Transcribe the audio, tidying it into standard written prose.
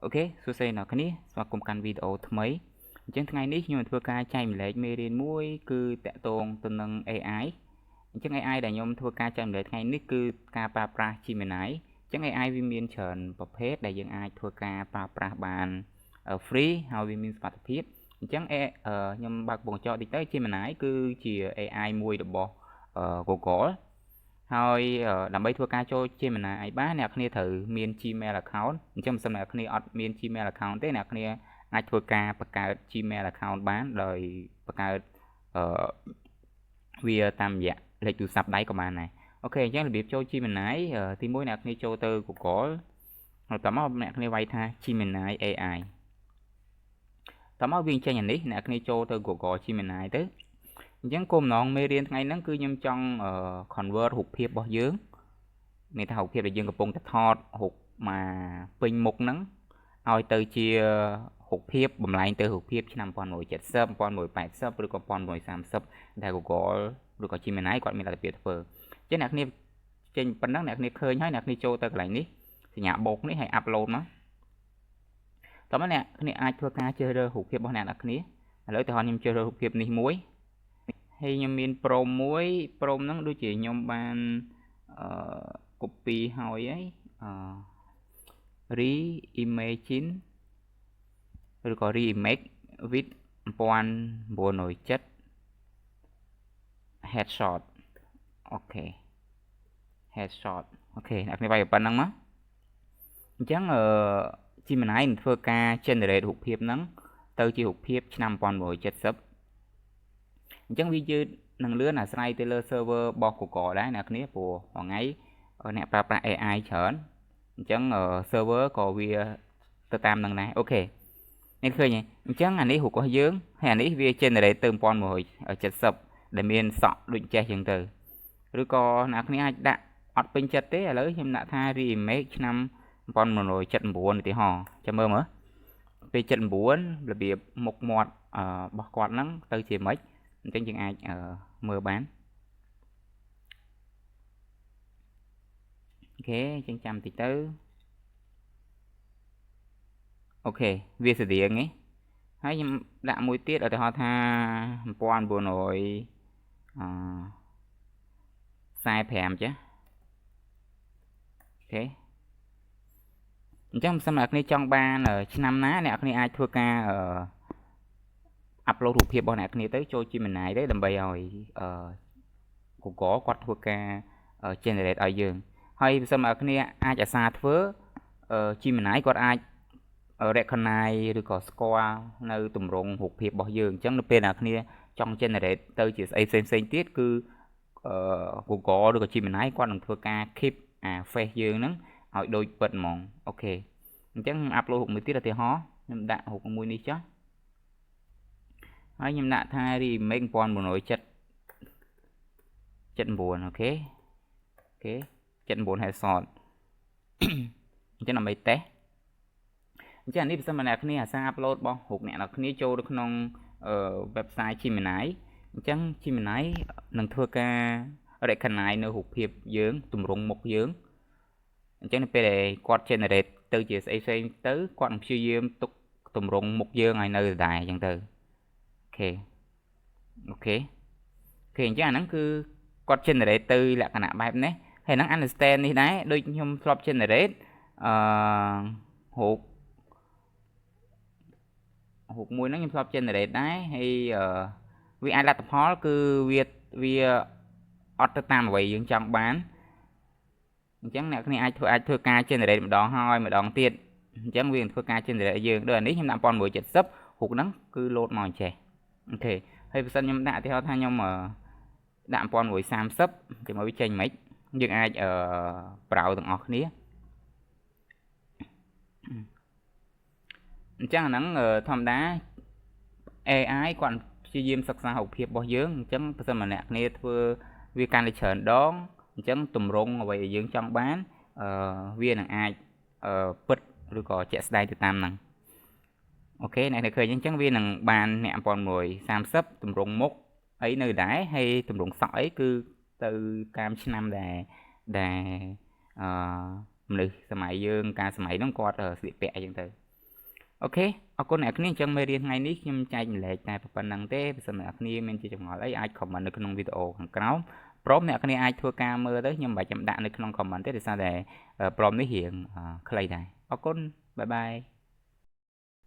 Ok, xua xe nào cái ní, và cùng căn video thứ mấy. Chẳngថ្ងៃនេះខ្ញុំធ្វើការចែកម្លែកមេរៀនមួយគឺតាក់ទងទៅនឹង AI អញ្ចឹង AI ដែលខ្ញុំធ្វើការចែកម្លែកថ្ងៃនេះគឺការប្រើប្រាស់ Gemini អញ្ចឹង AI វាមានច្រើនប្រភេទដែលយើងអាចធ្វើការប្រើប្រាស់បាន free ហើយវាមានសមត្ថភាពអញ្ចឹងខ្ញុំបើកពងចោលតិចទៅ Gemini គឺជា AI មួយរបស់ Google ហើយដើម្បីធ្វើការចូល Gemini បានអ្នកគ្នាត្រូវមាន Gmail account អញ្ចឹងបើសិនអ្នកគ្នាអត់មាន Gmail account ទេអ្នកគ្នាអាចធ្វើការបង្កើត Gmail account បានដោយបង្កើតវាតាមរយៈលេខទូរស័ព្ទដៃក៏បានដែរអូខេអញ្ចឹងរបៀបចូល Gemini ទីមួយអ្នកគ្នាចូលទៅ Google ហើយតមកអ្នកគ្នាវាយថា Gemini AI តមកវាចេញអានេះអ្នកគ្នាចូលទៅ Google Gemini ទៅអញ្ចឹងគោលបំណងមេរៀនថ្ងៃហ្នឹងគឺខ្ញុំចង់ convert រូបភាពរបស់យើងមានថារូបភាពដែលយើងកំពុងតែថតរូបមកពេញមុខហ្នឹងឲ្យទៅជារូបភាពបំលែងទៅរូបភាពឆ្នាំ1970 1980ឬក៏1930ដែល Google ឬក៏ Gemini គាត់មានលទ្ធភាពធ្វើអញ្ចឹងអ្នកគ្នាចេញប៉ុណ្ណឹងអ្នកគ្នាឃើញហើយអ្នកគ្នាចូលទៅកន្លែងនេះសញ្ញាបូកនេះហើយ upload មកតោះមកអ្នកគ្នាអាចធ្វើការជ្រើសរើសរូបភាពរបស់អ្នកគ្នាឥឡូវទៅខ្ញុំជ្រើសរើសរូបភាពនេះមួយហើយខ្ញុំមាន Prom មួយ Prom ហ្នឹងដូចជាខ្ញុំបានcopy ហើយreimagine ឬក៏ reimage with 1907 headshot អូខេ headshot អូខេអ្នកគ្នាវាយប៉ុណ្្នឹងមកអញ្ចឹងGemini នឹងធ្វើការ generate រូបភាពហ្នឹងទៅជារូបភាពឆ្នាំ1970អញ្ចឹងវាយឺតនឹងលឿនអាស្រ័យទៅលើ server របស់ Google ដែរអ្នកគ្នាព្រោះថ្ងៃអ្នកប្រើប្រាស់ AI ច្រើនអញ្ចឹង server ក៏វាទៅតាមនឹងដែរអូខេអ្នកឃើញទេអញ្ចឹងអានេះរូបរបស់យើងហើយអានេះវា generate ទៅ1970ដែលមានសក់ដូចចេះអញ្ចឹងទៅឬក៏អ្នកគ្នាអាចដាក់អត់ពេញចិត្តទេឥឡូវខ្ញុំដាក់ថា reimage ឆ្នាំ1979ឧទាហរណ៍ចាំមើលមើលពេល79របៀបមុខមាត់របស់គាត់ហ្នឹងទៅជាម៉េចអញ្ចឹងយើងអាចមើលបានអូខេចឹងចាំតិចទៅអូខេវាស្តៀងហ្នឹងហើយខ្ញុំដាក់មួយទៀតឧទាហរណ៍ថា1945ចាអូខេអញ្ចឹងសម្រាប់អ្នកគ្នាចង់បានឆ្នាំណាអ្នកគ្នាអាចធ្វើការupload រូបភាពរបស់អ្នកគ្នាទៅចូល Gemini ទៅដើម្បីឲ្យGoogle គាត់ធ្វើការ generate ឲ្យយើងហើយបើសិនអ្នកគ្នាអាចអាសាធ្វើGemini គាត់អាច recognize ឬក៏ស្គាល់នៅទម្រង់រូបភាពរបស់យើងអញ្ចឹងនៅពេលអ្នកគ្នាចង់ generate ទៅជាស្អីផ្សេងទៀតគឺGoogle ឬក៏ Gemini គាត់នឹងធ្វើការ keep អា face យើងហ្នឹងឲ្យដូចពិតហ្មងអូខេអញ្ចឹងខ្ញុំ upload រូបមួយទៀតឧទាហរណ៍ខ្ញុំដាក់រូបមួយនេះចុះហើយខ្ញុំដាក់ថា remake 1979អូខេ79 headshot អញ្ចឹងដើម្បីតេស្តអញ្ចឹងនេះបើសិនមកអ្នកគ្នាអាសា upload របស់រូបអ្នកនរគ្នាចូលទៅក្នុងwebsite Gemini អញ្ចឹង Gemini នឹងធ្វើការ recognize នៅរូបភាពយើងទម្រង់មុខយើងអញ្ចឹងនៅពេលដែលគាត់ generate ទៅជាស្អីផ្សេងទៅគាត់នឹងព្យាយាមទុកទម្រង់មុខយើងឲ្យនៅដដែលអញ្ចឹងទៅអូខេអញ្ចឹងអាហ្នឹងគឺគាត់ generate ទៅលក្ខណៈបែបនេះហើយហ្នឹង understand នេះដែរដូចខ្ញុំធ្លាប់ generate រូបមួយហ្នឹងខ្ញុំធ្លាប់ generate ដែរហើយវាអាចលទ្ធផលគឺវាអត់ទៅតាមអ្វីយើងចង់បានអញ្ចឹងអ្នកគ្នាអាចធ្វើការ generate ម្ដងហើយម្ដងទៀតអញ្ចឹងវានឹងធ្វើការ generate ឲ្យយើងដូចអានេះខ្ញុំដាក់1970រូបហ្នឹងគឺ load មកអញ្ចេះអូខេហើយបើសិនខ្ញុំដាក់ឧទាហរណ៍ថាខ្ញុំដាក់1930ចាំមកវាចេញមិនយើងអាចbrowse ទាំងអស់គ្នាអញ្ចឹងអាហ្នឹងធម្មតា AI គាត់ព្យាយាមសិក្សារូបភាពរបស់យើងអញ្ចឹងបើសិនមកអ្នកគ្នាធ្វើវាកាន់តែច្រើនដងអញ្ចឹងទម្រង់អ្វីដែលយើងចង់បានវានឹងអាចពិតឬក៏ជាក់ស្ដែងទៅតាមហ្នឹងអូខេអ្នកឃើញអញ្ចឹងវានឹងបានអ្នក1930ទម្រង់មុខអីនៅដែរហើយទម្រង់សក់អីគឺទៅតាមឆ្នាំដែលមនុស្សសម័យយើងកាលសម័យហ្នឹងគាត់ស្លៀកពាក់អីចឹងទៅ ok អរគុណអ្នកគ្នាអញ្ចឹងមេរៀនថ្ងៃនេះខ្ញុំចែកម្លែកតែប៉ុណ្្នឹងទេបើសិនអ្នកគ្នាមានជាចម្ងល់អីអាច comment នៅក្នុងវីដេអូខាងក្រោមព្រមអ្នកគ្នាអាចធ្វើការមើលទៅខ្ញុំមិនបាច់ចាំដាក់នៅក្នុង comment ទេដោយសារតែព្រមនេះរៀងខ្លីដែរអរគុណបាយបាយ